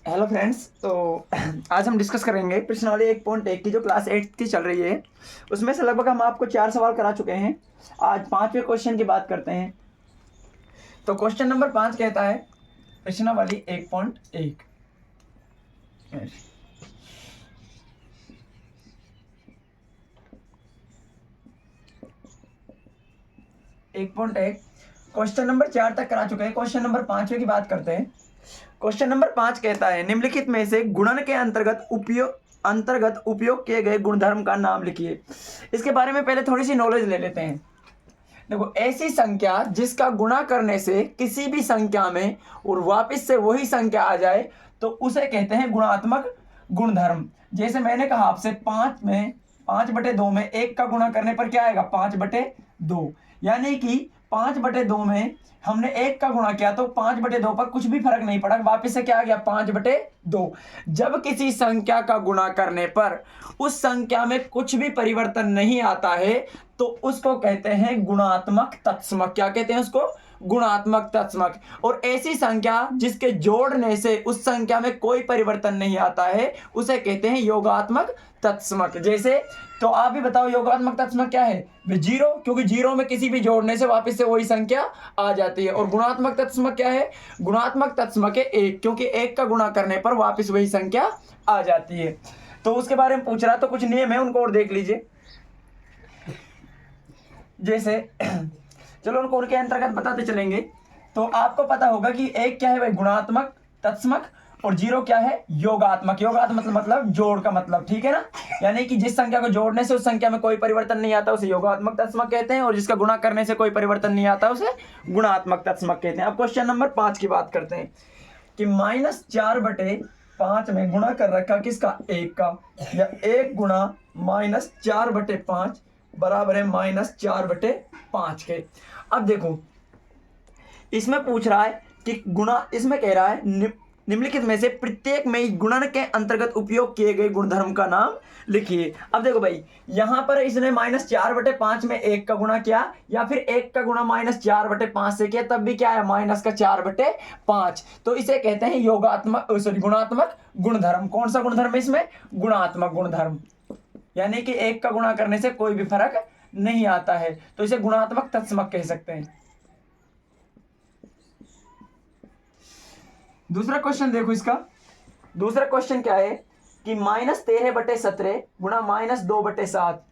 Hello friends. तो आज हम डिस्कस करेंगे प्रश्नावली 1.1 की जो क्लास 8 की चल रही है उसमें से लगभग हम आपको 4 सवाल करा चुके हैं। आज 5वें क्वेश्चन की बात करते हैं। तो क्वेश्चन नंबर 5 कहता है प्रश्नावली 1.1 1.1 क्वेश्चन नंबर 4 तक करा चुके हैं। क्वेश्चन नंबर 5वें की बात करते हैं। क्वेश्चन नंबर 5 कहता है निम्नलिखित में से गुणन के अंतर्गत उपयोग किए गए गुणधर्म का नाम लिखिए। इसके बारे में पहले थोड़ी सी नॉलेज ले लेते हैं। देखो, ऐसी संख्या जिसका गुणा करने से किसी भी संख्या में और वापस से वही संख्या आ जाए तो उसे कहते हैं गुणात्मक गुणधर्म। जैसे मैंने कहा आपसे 5/2 में 1 का गुणा करने पर क्या आएगा 5/2, यानी कि 5/2 में हमने 1 का गुणा किया तो 5/2 पर कुछ भी फर्क नहीं पड़ा, वापस से क्या आ गया 5/2। जब किसी संख्या का गुणा करने पर उस संख्या में कुछ भी परिवर्तन नहीं आता है तो उसको कहते हैं गुणात्मक तत्समक। क्या कहते हैं उसको? गुणात्मक तत्समक। और ऐसी संख्या जिसके जोड़ने से उस संख्या में कोई परिवर्तन नहीं आता है उसे कहते हैं योगात्मक तत्समक। जैसे तो आप भी बताओ योगात्मक तत्समक क्या है? जीरो, क्योंकि जीरो में किसी भी जोड़ने से वापस से वही संख्या आ जाती है। और गुणात्मक तत्समक क्या है? गुणात्मक तत्समक है 1, क्योंकि 1 का गुणा करने पर वापस वही संख्या आ जाती है। तो उसके बारे में पूछ रहा है, तो कुछ नियम है उनको और देख लीजिए। जैसे चलो उनको उनके अंतर्गत बताते चलेंगे। तो आपको पता होगा कि एक क्या है भाई गुणात्मक तत्समक और जीरो क्या है योगात्मक। योगात्मक मतलब जोड़ का मतलब, ठीक है ना? यानी कि जिस संख्या को जोड़ने से उस संख्या में कोई परिवर्तन नहीं आता उसे योगात्मक तत्समक कहते हैं, और जिसका गुणा करने से कोई परिवर्तन नहीं आता उसे गुणात्मक तत्समक कहते हैं। अब क्वेश्चन नंबर 5 की बात करते हैं कि -4/5 में गुणा कर रखा किसका? 1 का, या 1 गुणा -4/5 बराबर है -4/5 के। अब देखो, इसमें पूछ रहा है कि गुणा, इसमें कह रहा है निम्नलिखित में से प्रत्येक में गुणन के अंतर्गत उपयोग किए गए गुणधर्म का नाम लिखिए। अब देखो भाई, यहां पर इसने -4/5 में 1 का गुणा किया, या फिर 1 का गुणा -4/5 से किया, तब भी क्या है -4/5। तो इसे कहते हैं योगात्मक गुणात्मक गुणधर्म। कौन सा गुणधर्म है इसमें? गुणात्मक गुणधर्म। यानी कि 1 का गुणा करने से कोई भी फर्क नहीं आता है, तो इसे गुणात्मक तत्समक कह सकते हैं। दूसरा क्वेश्चन देखो, इसका दूसरा क्वेश्चन क्या है कि -13/17 गुणा -2/7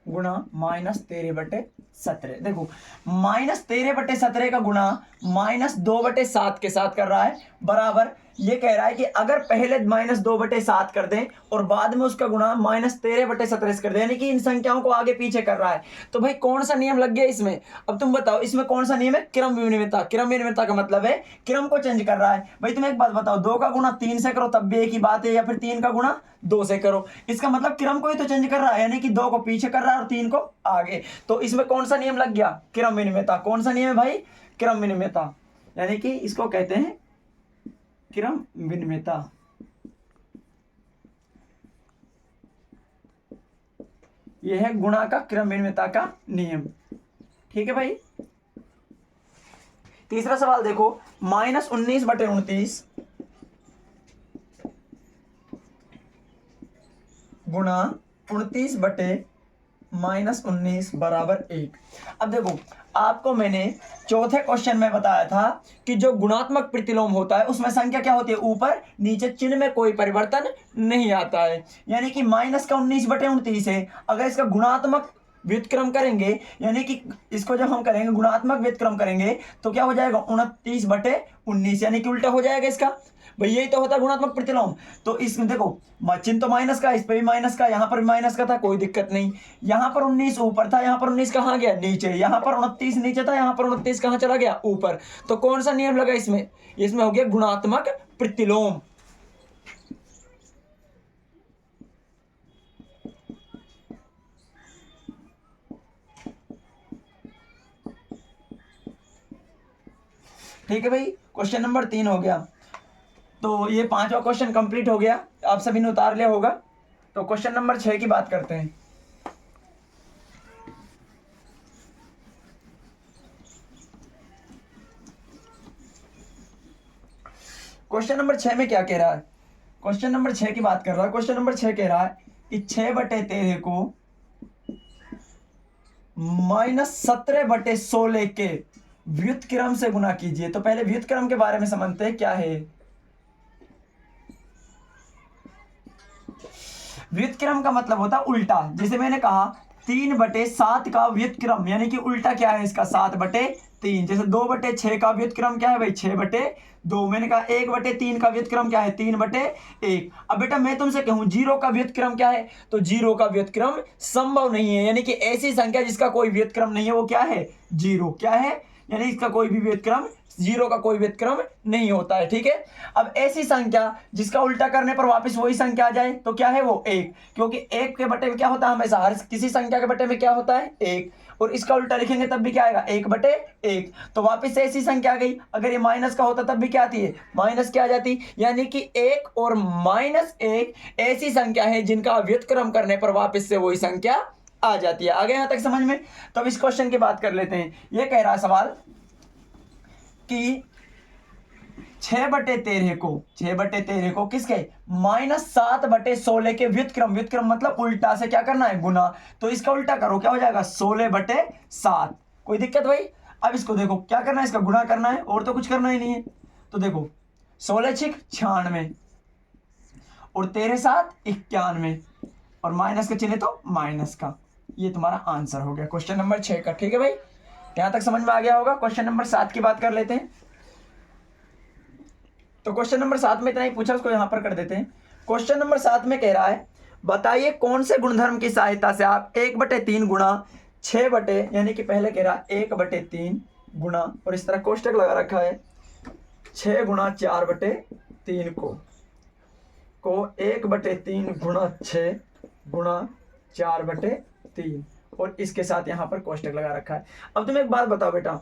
गुणा -13/17। देखो, -13/17 का गुणा -2/7 के साथ कर रहा है, बराबर ये कह रहा है कि अगर पहले -2/7 कर दें और बाद में उसका गुणा -13/17 से कर दें, यानी कि इन संख्याओं को आगे पीछे कर रहा है, तो भाई कौन सा नियम लग गया इसमें? अब तुम बताओ इसमें कौन सा नियम है? क्रम विनिमयता। क्रम विनिमयता का मतलब है क्रम को चेंज कर रहा है। भाई तुम एक बात बताओ, 2 का गुणा 3 से करो तब भी एक ही बात है, या फिर 3 का गुणा 2 से करो, इसका मतलब क्रम को ही तो चेंज कर रहा है, यानी कि 2 को पीछे कर रहा है और 3 को आगे। तो इसमें कौन सा नियम लग गया? क्रम विनिमयता। कौन सा नियम है भाई? क्रम विनिमयता। यानी कि इसको कहते हैं क्रम विनिमयता। यह है गुणा का क्रम विनिमयता का नियम, ठीक है भाई। तीसरा सवाल देखो, -19/29 गुणा 29/-19 बराबर 1। अब देखो, आपको मैंने चौथे क्वेश्चन में बताया था कि जो गुणात्मक प्रतिलोम होता है उसमें संख्या क्या होती है? ऊपर नीचे, चिन्ह में कोई परिवर्तन नहीं आता है। यानी कि -19/29 है, अगर इसका गुणात्मक व्युत्क्रम करेंगे, यानी कि इसको जब हम करेंगे गुणात्मक व्युत्क्रम करेंगे तो क्या हो जाएगा 29/19, यानी कि उल्टा हो जाएगा इसका। भाई यही तो होता है गुणात्मक प्रतिलोम। तो इसमें देखो, चिन्ह तो माइनस का, इस पे भी माइनस का, यहां पर भी माइनस का था, कोई दिक्कत नहीं। यहां पर 19 ऊपर था, यहां पर 19 कहां गया? नीचे। यहां पर 29 नीचे था, यहां पर 29 कहां चला गया? ऊपर। तो कौन सा नियम लगा इसमें? इसमें हो गया गुणात्मक प्रतिलोम। ठीक है भाई, क्वेश्चन नंबर 3 हो गया। तो ये 5वां क्वेश्चन कंप्लीट हो गया, आप सभी ने उतार लिया होगा। तो क्वेश्चन नंबर 6 की बात करते हैं। क्वेश्चन नंबर 6 में क्या कह रहा है? क्वेश्चन नंबर 6 की बात कर रहा है। क्वेश्चन नंबर 6 कह रहा है कि 6/13 को -17/16 के व्युत्क्रम से गुना कीजिए। तो पहले व्युत्क्रम के बारे में समझते हैं क्या है। व्युत्क्रम का मतलब होता है उल्टा। जैसे मैंने कहा 3/7 का व्युत्क्रम यानी कि उल्टा क्या है इसका, 7/3। जैसे 2/6 का व्युत्क्रम क्या है भाई, 6/2। मैंने कहा 1/3 का व्युत्क्रम क्या है, 3/1। अब बेटा मैं तुमसे कहूं 0 का व्युत्क्रम क्या है, तो 0 का व्युत्क्रम संभव नहीं है, यानी कि ऐसी संख्या जिसका कोई व्युत्क्रम नहीं है वो क्या है, 0। क्या है, यानी इसका कोई भी व्युत्क्रम, 0 का कोई व्युत्क्रम नहीं होता है। ठीक है। अब ऐसी संख्या जिसका उल्टा करने पर वापस वही संख्या आ जाए तो क्या है वो 1, क्योंकि 1 के बटे में क्या होता है, हमेशा हर किसी संख्या के बटे में क्या होता है 1, और इसका उल्टा लिखेंगे तब भी क्या आएगा, 1/1। तो वापस से ऐसी संख्या आ गई। अगर ये माइनस का होता तब भी क्या आती है, माइनस क्या आ जाती, यानी कि 1 और -1 ऐसी संख्या है जिनका व्युत्क्रम करने पर वापस से वही संख्या आ जाती है। आगे यहां तक समझ में। तो अब इस क्वेश्चन की बात कर लेते हैं। यह कह रहा है सवाल कि 6/13 को किसके, -7/16 के व्युत्क्रम, व्युत्क्रम मतलब उल्टा से क्या करना है, गुना। तो इसका उल्टा करो, क्या हो जाएगा, 16/7। कोई दिक्कत भाई? अब इसको देखो क्या करना है, इसका गुना करना है, और तो कुछ करना ही नहीं है। तो देखो 16×6 = 96 और 13×7 = 91 और माइनस का चिन्ह तो माइनस का। ये तुम्हारा आंसर हो गया क्वेश्चन नंबर 6 का। ठीक है भाई, यहां तक समझ में आ गया होगा। क्वेश्चन नंबर 7 की बात कर लेते हैं। तो क्वेश्चन नंबर 7 में इतना ही पूछा, उसको यहां पर कर देते हैं। क्वेश्चन नंबर 7 में कह रहा है बताइए कौन से गुणधर्म की सहायता से आप 1/3 गुणा 6 यानी कि पहले कह रहा है 1/3 गुणा, और इस तरह कोष्टक लगा रखा है 6 गुणा 4/3 को 1/3 गुणा 6 गुणा 4/3, और इसके साथ यहां पर कोष्टक लगा रखा है। अब तुम एक बात बताओ बेटा,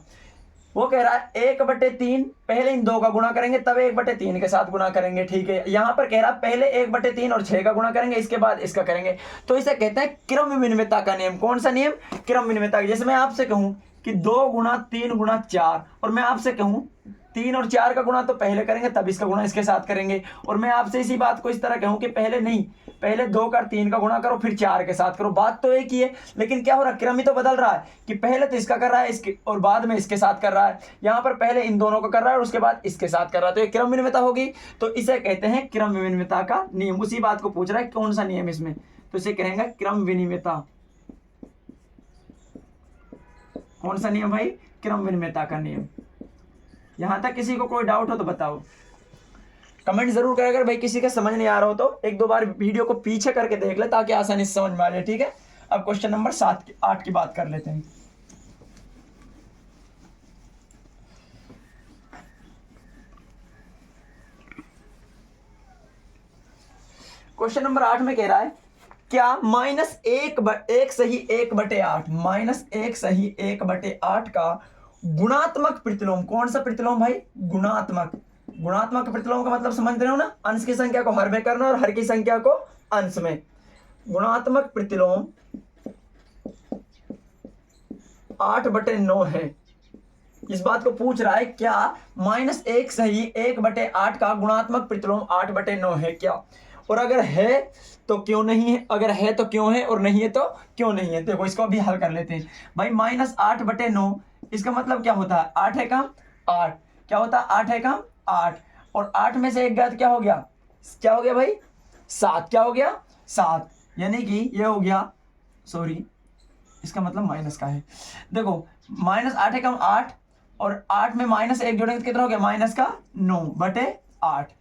वो कह रहा है 1/3, पहले इन दो का गुणा करेंगे तब 1/3 के साथ गुणा करेंगे। ठीक है। यहां पर कह रहा है पहले 1/3 और 6 का गुणा करेंगे, इसके बाद इसका करेंगे। तो इसे कहते हैं क्रम विनिमयता का नियम। कौन सा नियम, क्रम विनिमयता। जैसे मैं आपसे कहूं कि 2 गुणा 3 गुणा 4, और मैं आपसे कहूं 3 और 4 का गुणा तो पहले करेंगे तब इसका गुणा इसके साथ करेंगे, और मैं आपसे इसी बात को इस तरह कहूं कि पहले नहीं, पहले 2 का 3 का गुणा करो फिर 4 के साथ करो, बात तो एक ही है, लेकिन क्या हो रहा है, क्रम ही तो बदल रहा है कि पहले तो इसका कर रहा है इसके और बाद में इसके साथ कर रहा है। यहां पर पहले इन दोनों का कर रहा है और उसके बाद इसके साथ कर रहा है, तो ये क्रम विनिमयता होगी। तो इसे कहते हैं क्रम विनिमयता का नियम। उसी बात को पूछ रहा है कौन सा नियम इसमें, तो इसे कहेंगे क्रम विनिमयता। कौन सा नियम भाई, क्रम विनिमयता का नियम। यहां तक किसी को कोई डाउट हो तो बताओ, कमेंट जरूर करें। अगर भाई किसी का समझ नहीं आ रहा हो तो 1-2 बार वीडियो को पीछे करके देख ले ताकि आसानी से समझ में आ जाए। ठीक है। अब क्वेश्चन नंबर 8 की बात कर लेते हैं। क्वेश्चन नंबर 8 में कह रहा है क्या -1 सही 1/8 -1 सही 1/8 का गुणात्मक प्रतिलोम। कौन सा प्रतिलोम भाई, गुणात्मक। गुणात्मक प्रतिलोम का मतलब समझ रहे हो ना, अंश की संख्या को हर में करना और हर की संख्या को अंश में। गुणात्मक प्रतिलोम 8/9 है। इस बात को पूछ रहा है क्या -1 सही 1/8 का गुणात्मक प्रतिलोम 8/9 है क्या, और अगर है तो क्यों नहीं है, अगर है तो क्यों है, और नहीं है तो क्यों नहीं है। देखो इसको अभी हल कर लेते हैं भाई। -8/9 इसका मतलब क्या होता है, 8 है कम 8, क्या होता है 8 है कम 8, और 8 में से 1 गया तो क्या हो गया, क्या हो गया भाई 7, क्या हो गया 7, यानी कि ये हो गया, सॉरी इसका मतलब माइनस का है। देखो -8 है कम 8 और 8 में -1 जोड़ेंगे तो कितना हो गया, माइनस का 9/8।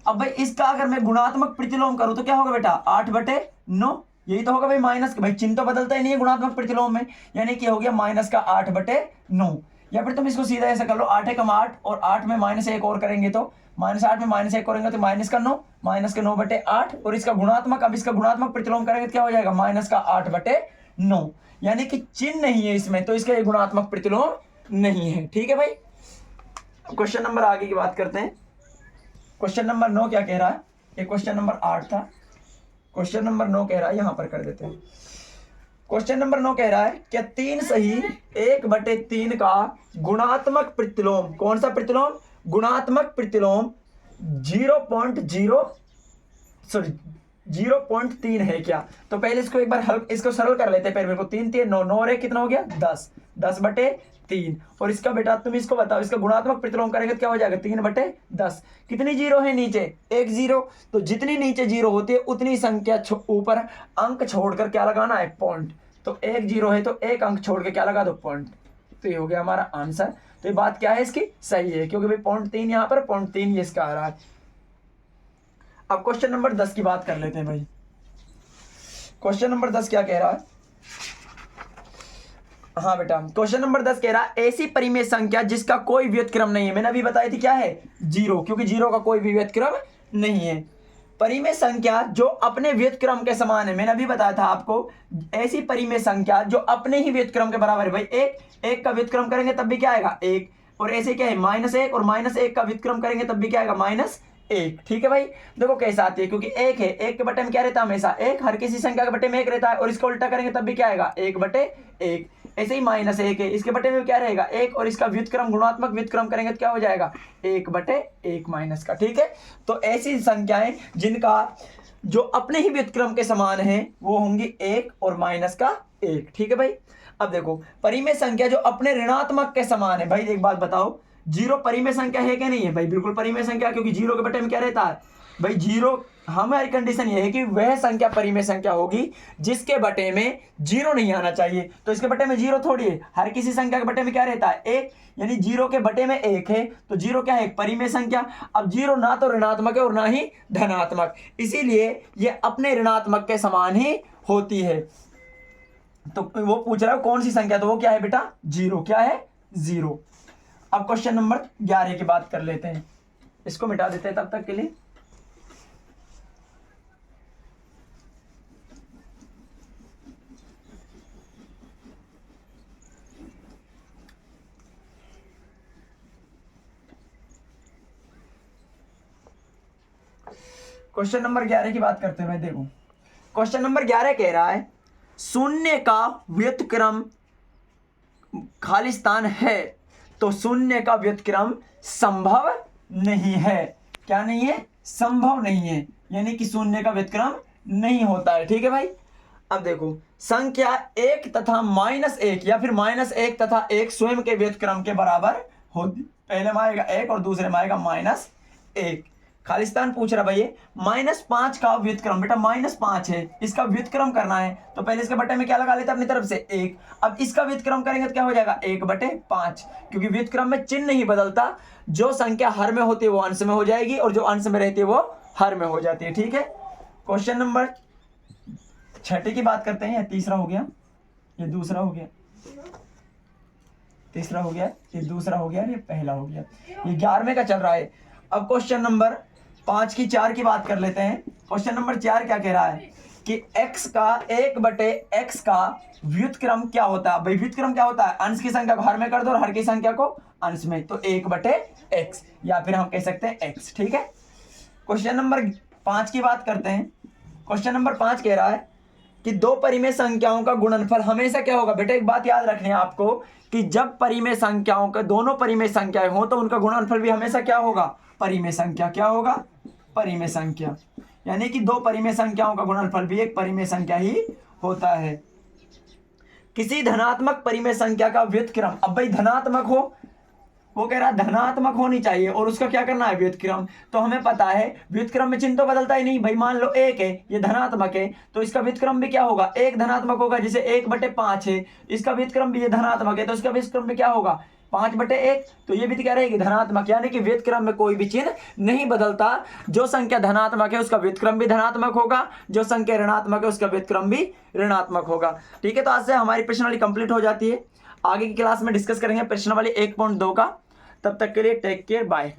अब भाई इसका अगर मैं गुणात्मक प्रतिलोम करूं तो क्या होगा बेटा, 8/9, यही तो होगा भाई। माइनस भाई चिन्ह तो बदलता ही नहीं है गुणात्मक प्रतिलोम में, यानी कि हो गया माइनस का 8/9। या फिर तुम इसको सीधा ऐसा कर लो, 8 है कम 8 और 8 में -1 और करेंगे तो -8 में -1 करेंगे तो माइनस का 9/8, और इसका गुणात्मक, अब इसका गुणात्मक प्रतिलोम करेंगे तो क्या हो जाएगा, माइनस का 8/9, यानी कि चिन्ह नहीं है इसमें, तो इसका गुणात्मक प्रतिलोम नहीं है। ठीक है भाई। क्वेश्चन नंबर आगे की बात करते हैं। क्वेश्चन नंबर 9 क्या कह रहा है, ये क्वेश्चन नंबर 8 था, क्वेश्चन नंबर 9 कह रहा है, यहां पर कर देते हैं। क्वेश्चन नंबर 9 कह रहा है कि 3 सही 1/3 का गुणात्मक प्रतिलोम, कौन सा प्रतिलोम, गुणात्मक प्रतिलोम 0.3 है क्या। तो पहले इसको एक बार इसको सरल कर लेते हैं। पहले मेरे को 3 3 9 9 रे कितना हो गया 10, 10/3। और इसका बेटा तुम इसको बताओ, इसका गुणात्मक प्रतिलोम करेंगे तो क्या हो जाएगा 3/10। कितनी जीरो है नीचे, एक जीरो। तो जितनी नीचे जीरो होती है उतनी संख्या ऊपर अंक छोड़कर क्या लगाना है, पॉइंट। तो एक जीरो है तो एक अंक छोड़ के क्या लगा दो, पॉइंट। तो ये हो गया हमारा आंसर। तो ये बात क्या है इसकी, सही है, क्योंकि भाई 0.3 यहाँ पर 0.3 ये इसका आ रहा है। अब क्वेश्चन नंबर 10 की बात कर लेते हैं भाई। क्वेश्चन नंबर 10 क्या कह रहा है, हाँ बेटा क्वेश्चन नंबर 10 कह रहा है ऐसी परिमेय संख्या जिसका कोई व्युत्क्रम नहीं है। मैंने अभी बताई थी क्या है, जीरो, क्योंकि जीरो का कोई भी व्युत्क्रम नहीं है। परिमेय संख्या जो अपने व्युत्क्रम के समान है, मैंने अभी बताया था आपको, ऐसी परिमेय संख्या जो अपने ही व्युत्क्रम के बराबर है। भाई एक का व्युत्क्रम करेंगे तब भी क्या आएगा, एक। और ऐसे क्या है -1, और -1 का व्युत्क्रम करेंगे तब भी क्या आएगा, -1। ठीक है भाई, देखो कैसे आती है, क्योंकि एक है, एक के बटे में क्या रहता है हमेशा एक, हर किसी संख्या के बटे में एक रहता है। और इसको उल्टा करेंगे तब भी क्या आएगा, 1/1। ऐसे ही -1 है, इसके बटे में क्या रहेगा एक, और इसका व्युत्क्रम गुणात्मक व्युत्क्रम करेंगे तो क्या हो जाएगा 1/1 माइनस का। ठीक है, तो ऐसी संख्याएं जिनका जो अपने ही व्युत्क्रम के समान है वो होंगी 1 और -1। ठीक है भाई, अब देखो परिमेय संख्या जो अपने ऋणात्मक के समान है। भाई एक बात बताओ, जीरो परिमेय संख्या है क्या नहीं है, भाई बिल्कुल परिमेय संख्या, क्योंकि जीरो के बटे में क्या रहता है भाई जीरो। हमारी कंडीशन ये है कि वह संख्या परिमेय संख्या होगी जिसके बटे में जीरो नहीं आना चाहिए। तो इसके बटे में जीरो थोड़ी है, हर किसी संख्या के बटे में क्या रहता है एक, यानी जीरो के बटे में एक है, तो जीरो क्या है, एक परिमेय संख्या। अब जीरो ना तो ऋणात्मक है और ना ही धनात्मक, इसीलिए ये अपने ऋणात्मक के समान ही होती है। तो वो पूछ रहा है कौन सी संख्या, तो वो क्या है बेटा जीरो, क्या है जीरो। अब क्वेश्चन नंबर 11 की बात कर लेते हैं, इसको मिटा देते हैं तब तक के लिए। क्वेश्चन नंबर 11 की बात करते हैं। देखो क्वेश्चन नंबर 11 कह रहा है शून्य का व्युत्क्रम खालिस्तान है, तो शून्य का व्युत्क्रम संभव नहीं है। क्या नहीं है, संभव नहीं है, यानी कि शून्य का व्युत्क्रम नहीं होता है। ठीक है भाई, अब देखो संख्या 1 तथा -1 या फिर -1 तथा 1 स्वयं के व्युत्क्रम के बराबर होती, पहले में आएगा 1 और दूसरे में आएगा -1। खालिस्तान पूछ रहा भाई -5 का व्युत्क्रम, बेटा -5 है, इसका व्युत्क्रम करना है, तो पहले इसके बटे में क्या लगा लेते अपनी तरफ से 1। अब इसका व्युत्क्रम करेंगे तो क्या हो जाएगा 1/5, क्योंकि व्युत्क्रम में चिन्ह नहीं बदलता, जो संख्या हर में होती है वो अंश में हो जाएगी और जो अंश में रहती है वो हर में हो जाती है। ठीक है, क्वेश्चन नंबर 6 की बात करते हैं। तीसरा हो गया, ये दूसरा हो गया, तीसरा हो गया, ये दूसरा हो गया, ये पहला हो गया, ये 11वें का चल रहा है। अब क्वेश्चन नंबर 4 की बात कर लेते हैं। क्वेश्चन नंबर 4 क्या कह रहा है कि x का 1/x का व्युत्क्रम क्या होता है। भाई व्युत्क्रम क्या होता है, अंश की संख्या को हर में कर दो और हर की संख्या को अंश में, तो 1/x, या फिर हम कह सकते हैं x। ठीक है, क्वेश्चन नंबर 5 की बात करते हैं। क्वेश्चन नंबर 5 कह रहा है कि दो परिमेय संख्याओं का गुणनफल हमेशा क्या होगा। बेटा एक बात याद रखनी है आपको कि जब परिमेय संख्याओं का दोनों परिमेय संख्याएं हो तो उनका गुणनफल भी हमेशा क्या होगा, परिमेय संख्या। क्या होगा, परिमेय संख्या, यानी कि दो परिमेय संख्याओं का गुणनफल भी एक परिमेय संख्या ही होता है। किसी धनात्मक परिमेय संख्या का व्युत्क्रम, अब भाई धनात्मक हो, वो कह रहा है धनात्मक होनी चाहिए और उसका क्या करना है व्युत्क्रम। तो हमें पता है व्युत्क्रम में चिन्ह तो बदलता ही नहीं। भाई मान लो 1 है, ये धनात्मक है, तो इसका व्युत्क्रम भी क्या होगा 1 धनात्मक होगा, जैसे 1/5 है, इसका व्युत्क्रम भी ये धनात्मक है, तो इसका व्युत्क्रम भी क्या होगा 5/1, तो ये भी क्या रहेगी धनात्मक, यानी कि व्युत्क्रम में कोई भी चिन्ह नहीं बदलता। जो संख्या धनात्मक है उसका व्युत्क्रम भी धनात्मक होगा, जो संख्या ऋणात्मक है उसका व्युत्क्रम भी ऋणात्मक होगा। ठीक है, तो आज से हमारी प्रश्नावली कंप्लीट हो जाती है। आगे की क्लास में डिस्कस करेंगे प्रश्नावली 1.2 का। तब तक के लिए टेक केयर, बाय।